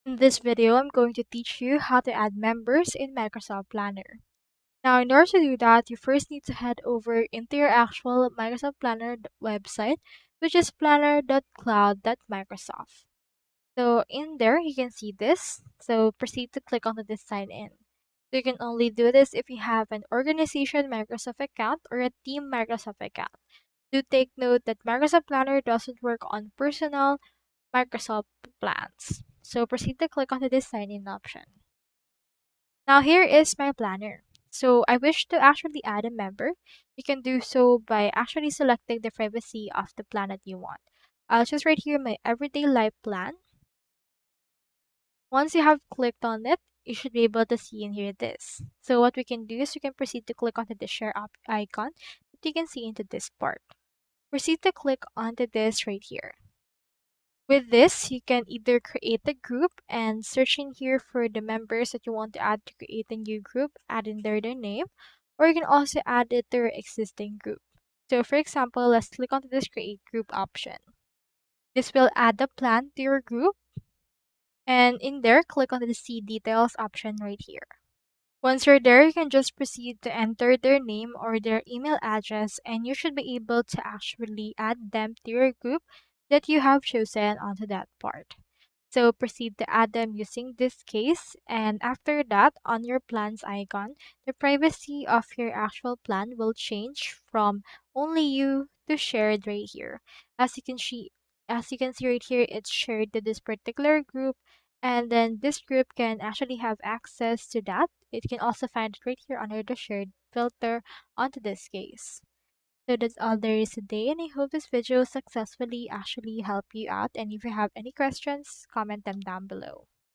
In this video, I'm going to teach you how to add members in Microsoft Planner. Now, in order to do that, you first need to head over into your actual Microsoft Planner website, which is planner.cloud.microsoft. So in there, you can see this. So proceed to click on the sign in. So you can only do this if you have an organization Microsoft account or a team Microsoft account. Do take note that Microsoft Planner doesn't work on personal Microsoft plans. So proceed to click on the sign in option. Now here is my planner. So I wish to actually add a member. You can do so by actually selecting the privacy of the plan that you want. I'll just right here my everyday life plan. Once you have clicked on it, you should be able to see in here this. So what we can do is you can proceed to click onto the share up icon that you can see into this part. Proceed to click onto this right here. With this, you can either create a group and search in here for the members that you want to add to create a new group, add in there their name, or you can also add it to your existing group. So for example, let's click on this create group option. This will add the plan to your group, and in there, click on the see details option right here. Once you're there, you can just proceed to enter their name or their email address, and you should be able to actually add them to your group that you have chosen onto that part. So proceed to add them using this case, and after that, on your plans icon, the privacy of your actual plan will change from only you to shared right here. As you can see, right here, it's shared to this particular group, and then this group can actually have access to that. It can also find it right here under the shared filter onto this case. So that's all there is today, and I hope this video successfully actually helped you out. And if you have any questions, comment them down below.